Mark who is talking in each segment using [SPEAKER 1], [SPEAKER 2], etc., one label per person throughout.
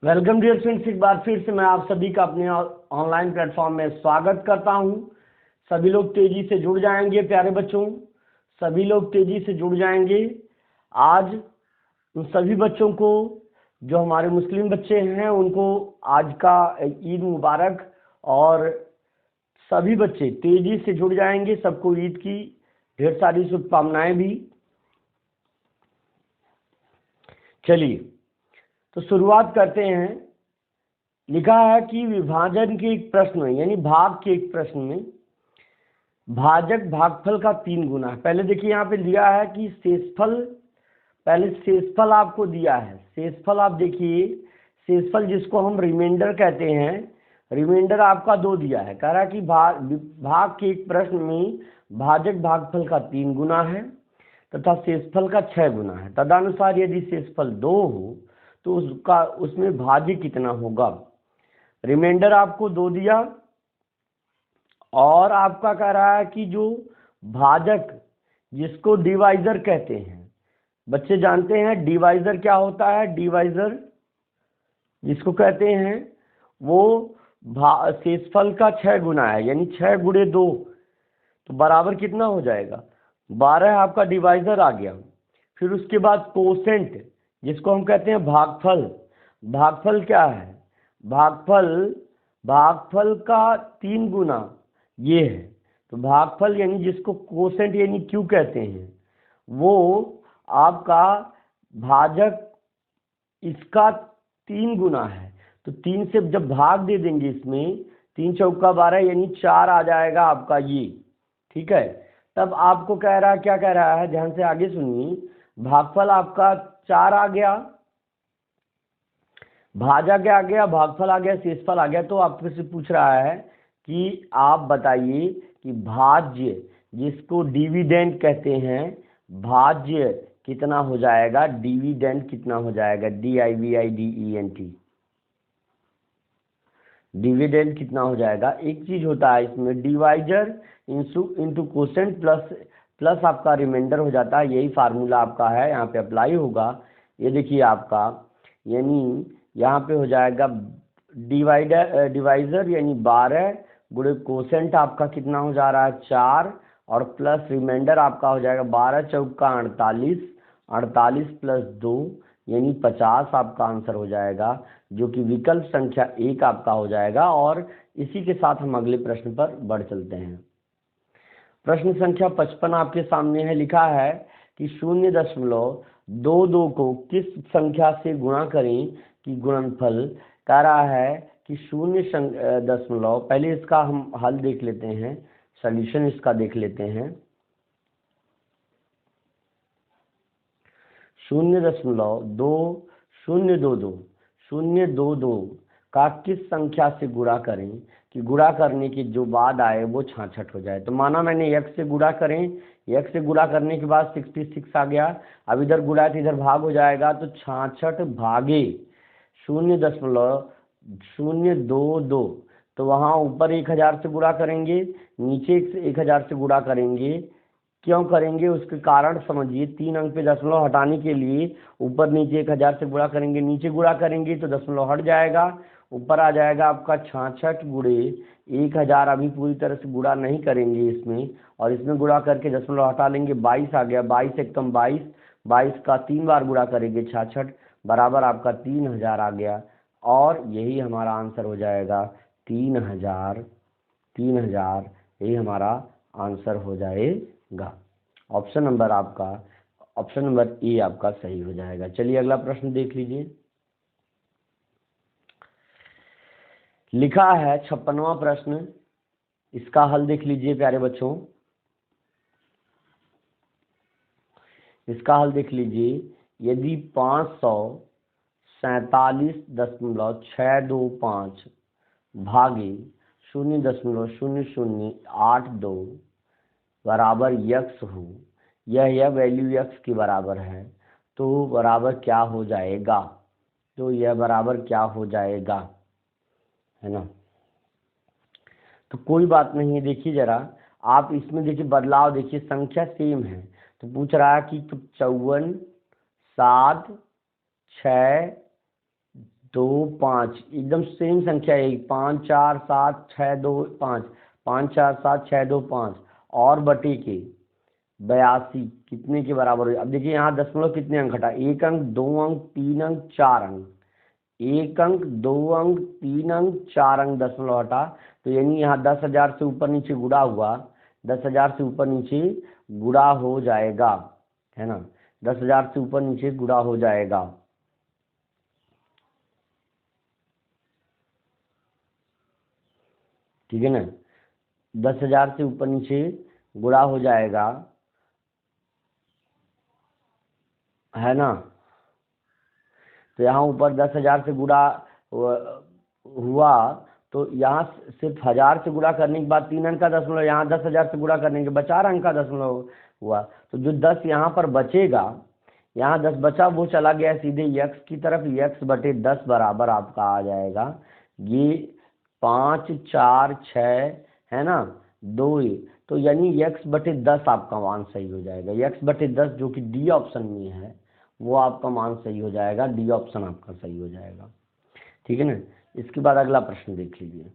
[SPEAKER 1] Welcome dear friends, एक बार फिर से मैं आप सभी का अपने ऑनलाइन प्लेटफॉर्म में स्वागत करता हूं। सभी लोग तेजी से जुड़ जाएंगे प्यारे बच्चों, सभी लोग तेजी से जुड़ जाएंगे। आज उन सभी बच्चों को जो हमारे मुस्लिम बच्चे हैं उनको आज का ईद मुबारक, और सभी बच्चे तेजी से जुड़ जाएंगे। सबको ईद की ढेर सारी शुभकामनाएं भी। चलिए तो शुरुआत करते हैं। लिखा है कि विभाजन के एक प्रश्न में, यानी भाग के एक प्रश्न में, भाजक भागफल का 3 गुना है। पहले देखिए यहाँ पे दिया है कि शेषफल, पहले शेषफल आपको दिया है। शेषफल आप देखिए, शेषफल जिसको हम रिमाइंडर कहते हैं, रिमाइंडर आपका 2 दिया है। कह रहा है कि भाग के एक प्रश्न में भाजक भागफल का 3 गुना है तथा शेषफल का 6 गुना है। तदनुसार यदि शेषफल 2 हो तो उसमें भाज्य कितना होगा। रिमाइंडर आपको 2 दिया और आपका कह रहा है कि जो भाजक जिसको डिवाइजर कहते हैं, बच्चे जानते हैं डिवाइजर क्या होता है। डिवाइजर जिसको कहते हैं वो शेषफल का 6 गुना है, यानी 6 गुणे 2 तो बराबर कितना हो जाएगा, 12 आपका डिवाइजर आ गया। फिर उसके बाद कोसेंट जिसको हम कहते हैं भागफल। भागफल क्या है, भागफल का 3 गुना ये है। तो भागफल यानी जिसको कोसेंट यानी क्यू कहते हैं, वो आपका भाजक इसका 3 गुना है। तो 3 से जब भाग दे देंगे इसमें, 3 चौका 12 यानी 4 आ जाएगा आपका ये। ठीक है, तब आपको कह रहा है, क्या कह रहा है, ध्यान से आगे सुनिए। भागफल आपका 4 आ गया, भाजा क्या आ गया, भागफल आ गया, शेषफल आ गया। तो आपसे से पूछ रहा है कि आप बताइए कि भाज्य जिसको डिविडेंड कहते हैं, भाज्य कितना हो जाएगा, डिविडेंड कितना हो जाएगा, DIVIDENT, डिविडेंड कितना हो जाएगा। एक चीज होता है इसमें, डिवाइजर इंटू कोसेंट प्लस आपका रिमाइंडर हो जाता है। यही फार्मूला आपका है, यहाँ पे अप्लाई होगा। ये देखिए आपका, यानी यहाँ पे हो जाएगा डिवाइजर यानी 12 गुणे कोसेंट आपका कितना हो जा रहा है 4, और प्लस रिमाइंडर आपका हो जाएगा 12 चौका 48, 48 प्लस 2 यानी 50 आपका आंसर हो जाएगा, जो कि विकल्प संख्या 1 आपका हो जाएगा। और इसी के साथ हम अगले प्रश्न पर बढ़ चलते हैं। प्रश्न संख्या 55 आपके सामने है। लिखा है कि 0.22 को किस संख्या से गुणा करें कि गुणनफल। कह रहा है कि 0. पहले इसका हम हल देख लेते हैं, सॉल्यूशन इसका देख लेते हैं। 0.2022 का किस संख्या से गुणा करें कि गुणा करने के जो बाद आए वो 66 हो जाए। तो माना मैंने x से गुणा करें, x से गुणा करने के बाद 66 आ गया। अब इधर गुणा तो इधर भाग हो जाएगा, तो 66 भागे 0.022, तो वहाँ ऊपर 1000 से गुणा करेंगे, नीचे 1000 से गुणा करेंगे। क्यों करेंगे उसके कारण समझिए। 3 अंक पे दशमलव हटाने के लिए ऊपर नीचे 1000 से गुणा करेंगे, नीचे गुणा करेंगे तो दशमलव हट जाएगा, ऊपर आ जाएगा आपका 66 गुणे 1000। अभी पूरी तरह से गुणा नहीं करेंगे इसमें, और इसमें गुणा करके दशमलव हटा लेंगे, 22 आ गया। 22 एक कम 22, 22 का 3 बार गुणा करेंगे 66 बराबर आपका 3000 आ गया। और यही हमारा आंसर हो जाएगा 3000, यही हमारा आंसर हो जाएगा। ऑप्शन नंबर ए आपका सही हो जाएगा। चलिए अगला प्रश्न देख लीजिए। लिखा है 56वां प्रश्न, इसका हल देख लीजिए प्यारे बच्चों। इसका हल देख लीजिए। यदि 547.625 भागे 0.0082 बराबर यक्स हो, यह वैल्यू यक्स के बराबर है, तो बराबर क्या हो जाएगा, तो यह बराबर क्या हो जाएगा, है ना। तो कोई बात नहीं है, देखिए जरा आप इसमें देखिए बदलाव देखिए, संख्या सेम है। तो पूछ रहा है कि 54, 7, 6, दो पाँच एकदम सेम संख्या है, 5 4 7 6 2 5, 5 4 7 6 2 5 और बटे के 82 कितने के बराबर हुई। अब देखिए यहाँ दशमलव कितने अंक हटा, 1 अंक 2 अंक 3 अंक 4 अंक, 1 अंक 2 अंक 3 अंक 4 अंक दशमलव हटा, तो यानी यहाँ 10,000 से ऊपर नीचे गुणा हुआ, 10,000 से ऊपर नीचे गुणा हो जाएगा, है ना, 10,000 से ऊपर नीचे गुणा हो जाएगा। ठीक है ना, 10,000 से ऊपर नीचे गुणा हो जाएगा, है ना। तो यहाँ ऊपर 10,000 से गुणा हुआ, तो यहाँ सिर्फ 1,000 से गुणा करने के बाद 3 अंक का दशमलव, यहाँ 10,000 से गुणा करने के बाद 4 अंक का दशमलव हुआ, तो जो 10 यहाँ पर बचेगा, यहाँ 10 बचा वो चला गया सीधे यक्स की तरफ, यक्स बटे 10 बराबर आपका आ जाएगा ये 5 4 6, है ना, 2 तो यानी यक्स बटे 10 आपका मान सही हो जाएगा, यक्स बटे 10 जो कि डी ऑप्शन में है वो आपका मान सही हो जाएगा, डी ऑप्शन आपका सही हो जाएगा। ठीक है ना। इसके बाद अगला प्रश्न देख लीजिए,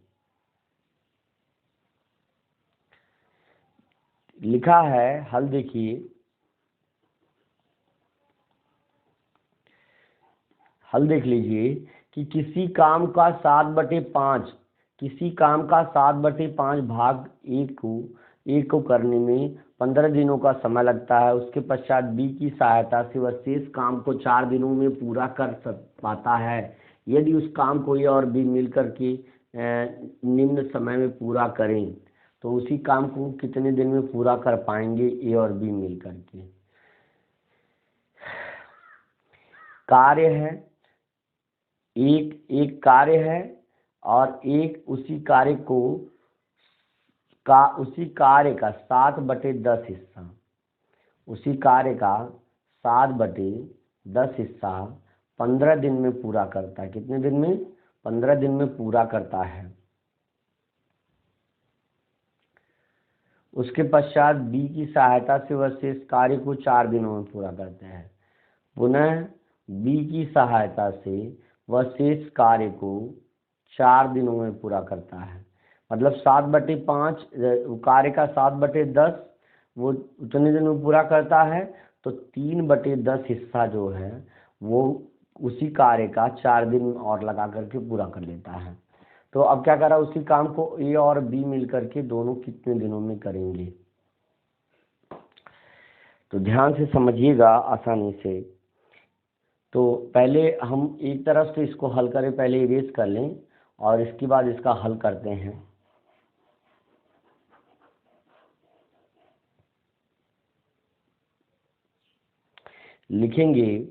[SPEAKER 1] लिखा है, हल देखिए, हल देख लीजिए कि किसी काम का 7/5, किसी काम का 7/5 भाग एक को करने में 15 दिनों का समय लगता है, उसके पश्चात बी की सहायता से वह शेष काम को 4 दिनों में पूरा कर पाता है। यदि उस काम को ए और बी मिलकर के निम्न समय में पूरा करें तो उसी काम को कितने दिन में पूरा कर पाएंगे ए और बी मिलकर के। कार्य है, एक कार्य है और एक उसी कार्य का 7/10 हिस्सा, उसी कार्य का 7/10 हिस्सा 15 दिन में पूरा करता है। कितने दिन में? 15 दिन में पूरा करता है। उसके पश्चात बी की सहायता से वह शेष कार्य को 4 दिनों में पूरा करते हैं। पुनः बी की सहायता से वह शेष कार्य को 4 दिनों में पूरा करता है। मतलब 7/5 कार्य का 7/10 वो उतने दिन में पूरा करता है, तो 3/10 हिस्सा जो है वो उसी कार्य का 4 दिन और लगा करके पूरा कर लेता है। तो अब क्या करा, उसी काम को ए और बी मिल करके दोनों कितने दिनों में करेंगे। तो ध्यान से समझिएगा आसानी से। तो पहले हम एक तरफ से इसको हल करें, पहले इरेज कर लें और इसके बाद इसका हल करते हैं। लिखेंगे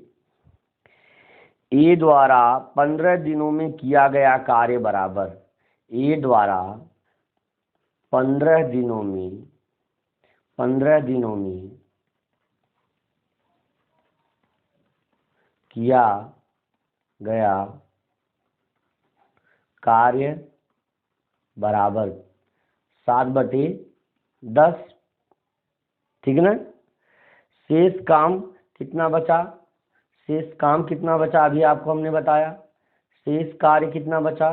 [SPEAKER 1] ए द्वारा 15 दिनों में किया गया कार्य बराबर, ए द्वारा 15 दिनों में किया गया कार्य बराबर 7/10। ठीक है ना। शेष काम कितना बचा, शेष काम कितना बचा अभी आपको हमने बताया। शेष कार्य कितना बचा,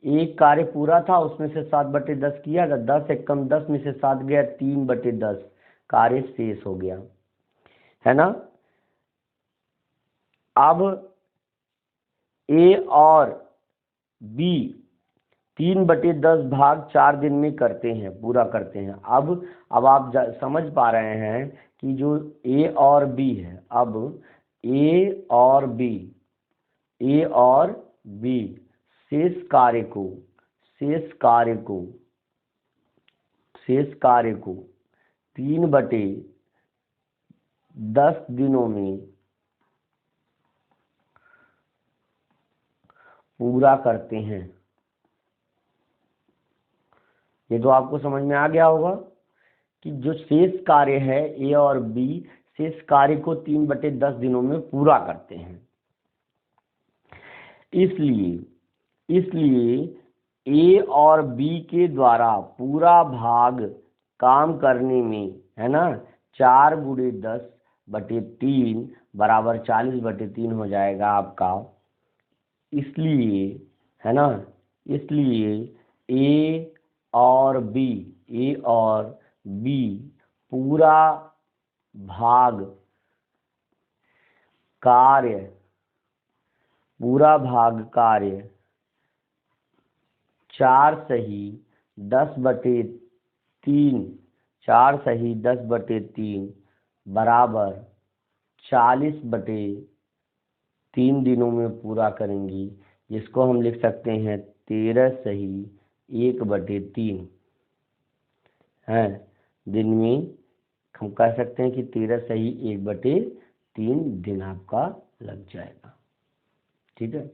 [SPEAKER 1] एक कार्य पूरा था उसमें से 7/10 किया था, 10 एकम 10 में से 7 गया, 3/10 कार्य शेष हो गया, है ना। अब ए और बी 3/10 भाग 4 दिन में करते हैं, पूरा करते हैं। अब आप समझ पा रहे हैं कि जो ए और बी है, अब ए और बी शेष कार्य को 3/10 दिनों में पूरा करते हैं। ये तो आपको समझ में आ गया होगा कि जो शेष कार्य है ए और बी शेष कार्य को 3/10 दिनों में पूरा करते हैं। इसलिए ए और बी के द्वारा पूरा भाग काम करने में, है ना, 4 × 10/3 बराबर 40/3 हो जाएगा आपका इसलिए, है ना, इसलिए ए और बी, ए और बी पूरा भाग कार्य, पूरा भाग कार्य 4/10/3, 4/10/3 बराबर 40/3 दिनों में पूरा करेंगी, जिसको हम लिख सकते हैं 13/1/3 है। दिन में हम कह सकते हैं कि 13/1/3 दिन आपका लग जाएगा। ठीक है,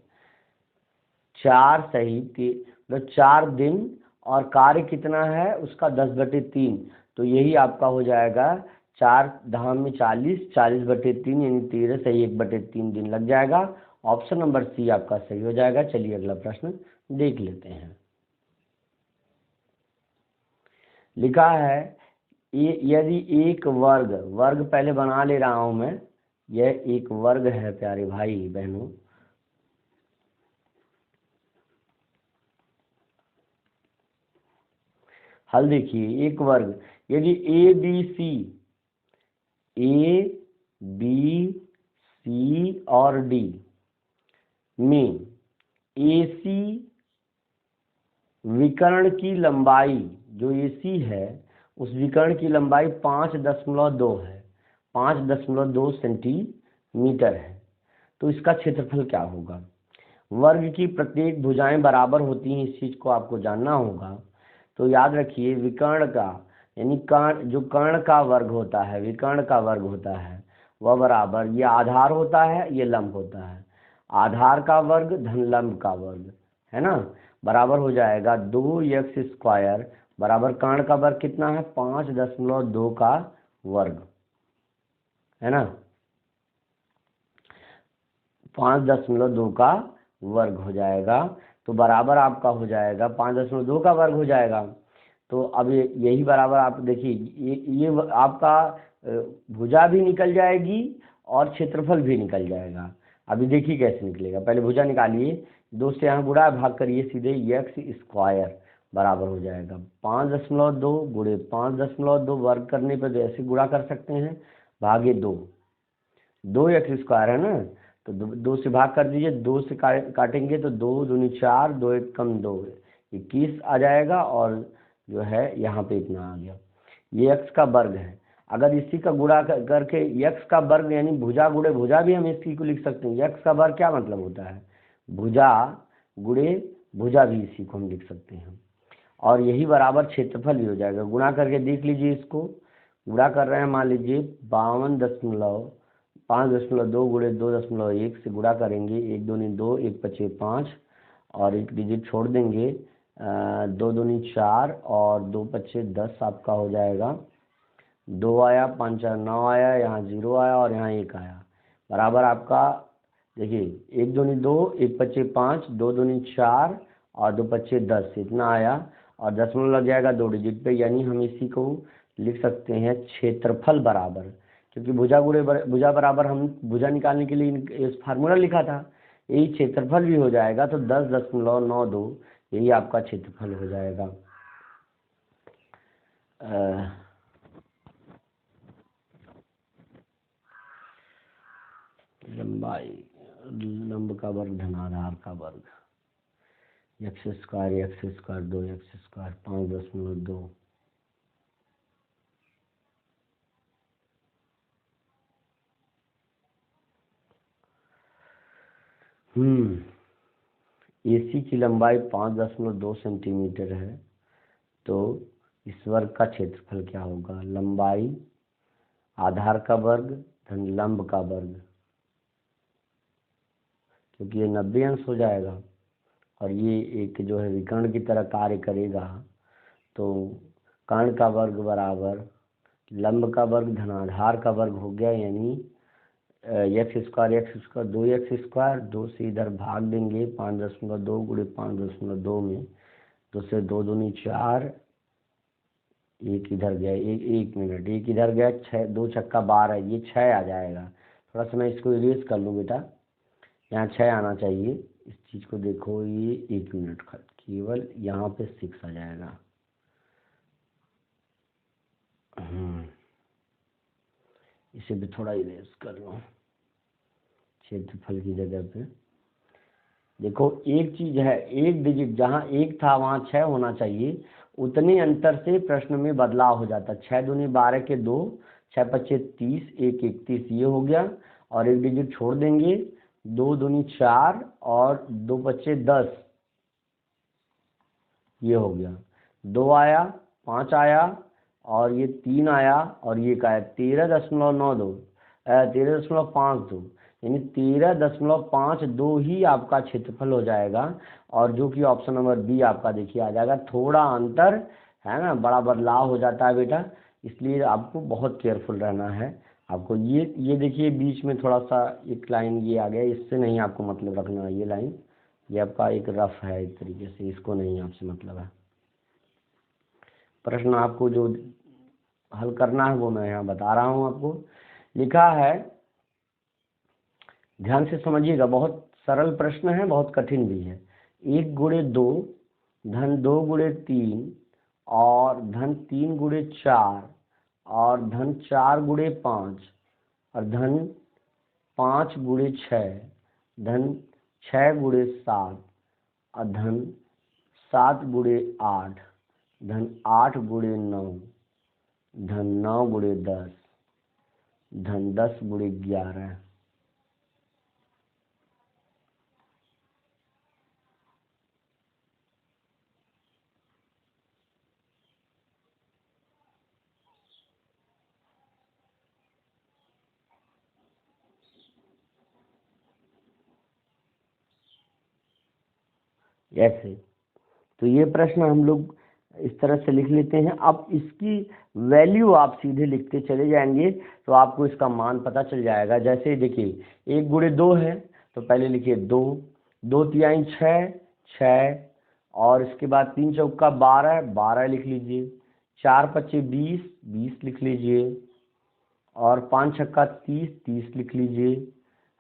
[SPEAKER 1] 4 दिन, और कार्य कितना है उसका 10/3, तो यही आपका हो जाएगा 4 धाम में 40, 40/3 यानी 13/1/3 दिन लग जाएगा। ऑप्शन नंबर सी आपका सही हो जाएगा। चलिए अगला प्रश्न देख लेते हैं। लिखा है यदि एक वर्ग, वर्ग पहले बना ले रहा हूं मैं, यह एक वर्ग है प्यारे भाई बहनों। हल देखिए, एक वर्ग यदि ए बी सी और डी में एसी विकर्ण की लंबाई, जो एसी है उस विकर्ण की लंबाई 5.2 है, 5.2 सेंटीमीटर है, तो इसका क्षेत्रफल क्या होगा। वर्ग की प्रत्येक भुजाएं बराबर होती हैं, इस चीज को आपको जानना होगा। तो याद रखिए, विकर्ण का यानी कर्ण, जो कर्ण का वर्ग होता है, विकर्ण का वर्ग होता है, वह बराबर, ये आधार होता है, ये लंब होता है, आधार का वर्ग धन लंब का वर्ग, है ना, बराबर हो जाएगा 2x² बराबर कर्ण का वर्ग कितना है 5.2 का वर्ग, है ना, 5.2 का वर्ग हो जाएगा। तो बराबर आपका हो जाएगा 5.2 का वर्ग हो जाएगा। तो अब यही बराबर आप देखिए, ये आपका भुजा भी निकल जाएगी और क्षेत्रफल भी निकल जाएगा। अभी देखिए कैसे निकलेगा, पहले भुजा निकालिए, 2 से यहाँ गुणा भाग करिए, सीधे x² बराबर हो जाएगा 5.2 गुणे 5.2, वर्ग करने पर ऐसे गुणा कर सकते हैं, भागे 2x² है ना, तो 2 से भाग कर दीजिए, 2 से काटेंगे तो 2 दूनी 4, 2 1 कम 2, 21 आ जाएगा, और जो है यहाँ पे इतना आ गया। ये x का वर्ग है। अगर इसी का गुणा करके x का वर्ग यानी भुजा गुणे भुजा भी हम इसी को लिख सकते हैं। x का वर्ग क्या मतलब होता है, भुजा गुणे भुजा भी इसी को हम लिख सकते हैं, और यही बराबर क्षेत्रफल भी हो जाएगा। गुणा करके देख लीजिए, इसको गुणा कर रहे हैं, मान लीजिए 5.2 गुणे 2.1 से गुणा करेंगे, 1 दूनी 2, 1 पचे 5, और एक डिजिट छोड़ देंगे, 2 दूनी 4 और 2 पचे 10 आपका हो जाएगा। 2 आया, 5 4 9 आया, यहाँ 0 आया और यहाँ 1 आया, बराबर आपका देखिए 1 दूनी 2, 1 पचे 5, 2 दूनी 4 और 2 पचे 10, इतना आया, और दशमलव लग जाएगा 2 डिजिट पे, यानी हम इसी को लिख सकते हैं क्षेत्रफल बराबर, क्योंकि भुजा गुणे भुजा बराबर हम भुजा निकालने के लिए इस फार्मूला लिखा था, यही क्षेत्रफल भी हो जाएगा। तो 10.92 यही आपका क्षेत्रफल हो जाएगा। लंबाई, लंब का वर्ग धन आधार का वर्ग, x² 2x² 5.2, एसी की लंबाई 5.2 सेंटीमीटर है, तो इस वर्ग का क्षेत्रफल क्या होगा, लंबाई आधार का वर्ग धन लंब का वर्ग, क्योंकि ये 90 अंश हो जाएगा, और ये एक जो है विकर्ण की तरह कार्य करेगा, तो कर्ण का वर्ग बराबर लंब का वर्ग धन आधार का वर्ग हो गया, यानी x² 2x², 2 से इधर भाग देंगे, 5.2 गुणे 5.2 में, 2 से 2 दूनी 4, 1 इधर गया, 1 मिनट, 1 इधर गया, 6 2 छक्का 12, ये 6 आ जाएगा। थोड़ा सा मैं इसको इरेज कर लूँ बेटा, यहाँ 6 आना चाहिए। इस चीज़ को देखो, ये 1 मिनट केवल यहाँ पे 6 आ जाएगा। इसे भी थोड़ा इरेज कर लो क्षेत्रफल की जगह पे। देखो एक चीज है, एक डिजिट जहाँ 1 था वहाँ 6 होना चाहिए, उतने अंतर से प्रश्न में बदलाव हो जाता। 6 दूनी 12 के 2, 6 पच्चे 30, 1 31, ये हो गया। और एक डिजिट छोड़ देंगे, 2 दूनी 4 और 2 पच्चे 10, ये हो गया। 2 आया, 5 आया और ये 3 आया और ये का है 13.92, 13.52, यानी 13.52 ही आपका क्षेत्रफल हो जाएगा। और जो कि ऑप्शन नंबर बी आपका देखिए आ जाएगा। थोड़ा अंतर है ना, बड़ा बदलाव हो जाता है बेटा, इसलिए आपको बहुत केयरफुल रहना है। आपको ये देखिए बीच में थोड़ा सा एक लाइन ये आ गया, इससे नहीं आपको मतलब रखना है। ये लाइन ये आपका एक रफ है एक तरीके से, इसको नहीं आपसे मतलब है। प्रश्न आपको जो हल करना है वो मैं यहाँ बता रहा हूँ आपको। लिखा है, ध्यान से समझिएगा, बहुत सरल प्रश्न है, बहुत कठिन भी है। 1 गुणे 2 धन 2 गुणे 3 और धन 3 गुणे 4 और धन 4 गुणे 5 और धन 5 गुणे 6 धन 6 गुणे 7 और धन 7 गुणे 8 धन 8 गुणे 9 धन 9 गुणे 10 धन 10 गुणे 11। ऐसे तो ये प्रश्न हम लोग इस तरह से लिख लेते हैं। अब इसकी वैल्यू आप सीधे लिखते चले जाएंगे तो आपको इसका मान पता चल जाएगा। जैसे देखिए 1 गुणे 2 है तो पहले लिखिए 2, 2 तिहाई 6, 6 और इसके बाद 3 चौका 12, 12 लिख लीजिए। 4 पच्चे 20, 20 लिख लीजिए। और 5 छक्का 30, 30 लिख लीजिए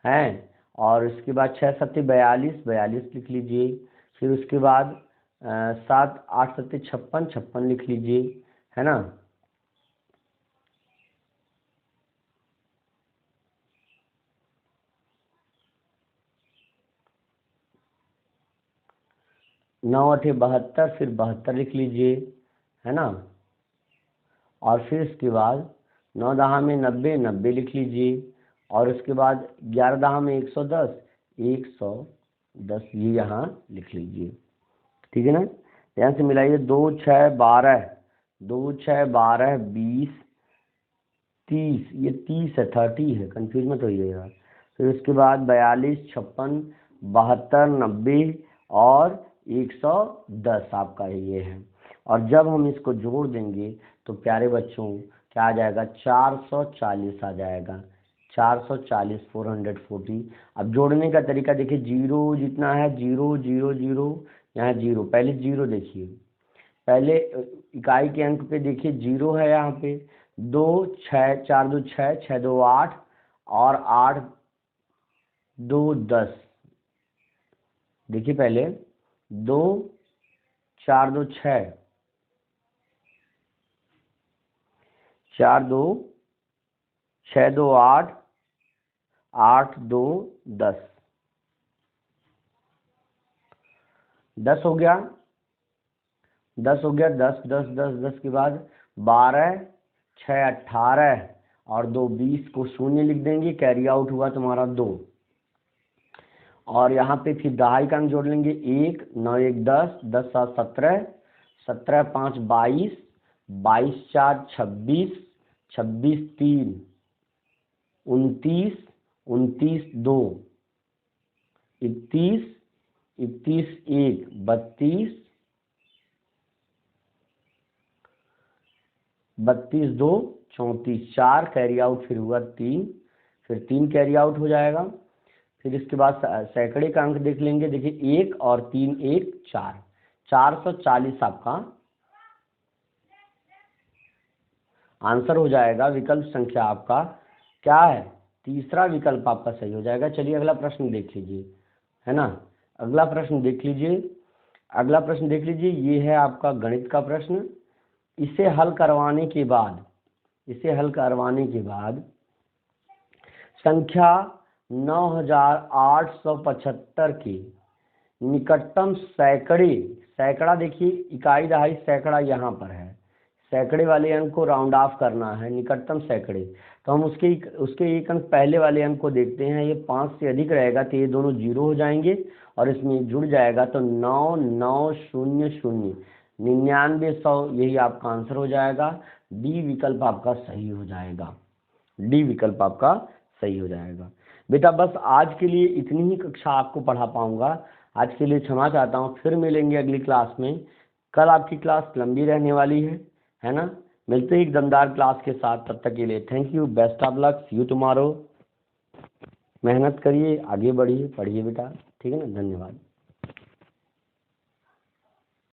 [SPEAKER 1] हैं। और इसके बाद 6 सत्ते 42, 42 लिख लीजिए। फिर उसके बाद 7 8 सत्ते 56, 56 लिख लीजिए, है ना। नौ अठे 72, फिर 72 लिख लीजिए, है ना। और फिर इसके बाद 9 दहा में 90, 90 लिख लीजिए। और उसके बाद 11 दहा में 110, 110 ये यहाँ लिख लीजिए, ठीक है ना। यहाँ से मिलाइए 2 6 12, 2 6 12 20 30, ये 30 है, 30 है, कंफ्यूज मत होइएगा। फिर उसके बाद 42 56 72 90 और 110 आपका ये है। और जब हम इसको जोड़ देंगे तो प्यारे बच्चों क्या आ जाएगा, 440 आ जाएगा। 440, 440। अब जोड़ने का तरीका देखिए, जीरो जितना है, 0 0 0, यहाँ 0, पहले 0 देखिए, पहले इकाई के अंक पे देखिए 0 है यहाँ पे। 2 6 4 2 6, 6 2 8 और 8 2 10। देखिए पहले 2 4 2 6, 4 2 6 2 8, 8 2 10, 10 हो गया। 10 हो गया, 10 10 10 10 के बाद 12 6 18 और 2 20 को शून्य लिख देंगे, कैरी आउट हुआ तुम्हारा 2। और यहाँ पे फिर दहाई का अंक जोड़ लेंगे, 1 9 1 10, 10 7 17, 17 5 22, 22 4 26, 26 3 29, 29 2, 31, 31 1 32, 32 2 34, 4 कैरी आउट फिर हुआ 3, फिर 3 कैरी आउट हो जाएगा। फिर इसके बाद सैकड़े का अंक देख लेंगे, देखिए 1 और 3 1 4, 440 आपका आंसर हो जाएगा। विकल्प संख्या आपका क्या है, तीसरा विकल्प आपका सही हो जाएगा। चलिए अगला प्रश्न देख लीजिए, है ना। अगला प्रश्न देख लीजिए, अगला प्रश्न देख लीजिए, ये है आपका गणित का प्रश्न। इसे हल करवाने के बाद, इसे हल करवाने के बाद संख्या 9875 के निकटतम सैकड़े, सैकड़ा देखिए इकाई दहाई सैकड़ा यहाँ पर है, सैकड़े वाले अंक को राउंड ऑफ करना है, निकटतम सैकड़े। तो हम उसके एक अंक पहले वाले अंक को देखते हैं। ये 5 से अधिक रहेगा तो ये दोनों जीरो हो जाएंगे और इसमें जुड़ जाएगा तो 9900 9900, यही आपका आंसर हो जाएगा। डी विकल्प आपका सही हो जाएगा, डी विकल्प आपका सही हो जाएगा। बेटा बस आज के लिए इतनी ही कक्षा आपको पढ़ा पाऊंगा। आज के लिए क्षमा चाहता हूँ, फिर मिलेंगे अगली क्लास में। कल आपकी क्लास लंबी रहने वाली है ना। मिलते हैं एक दमदार क्लास के साथ, तब तक के लिए thank you, best of luck, see you tomorrow. मेहनत करिए, आगे बढ़िए, पढ़िए बेटा, ठीक है ना। धन्यवाद।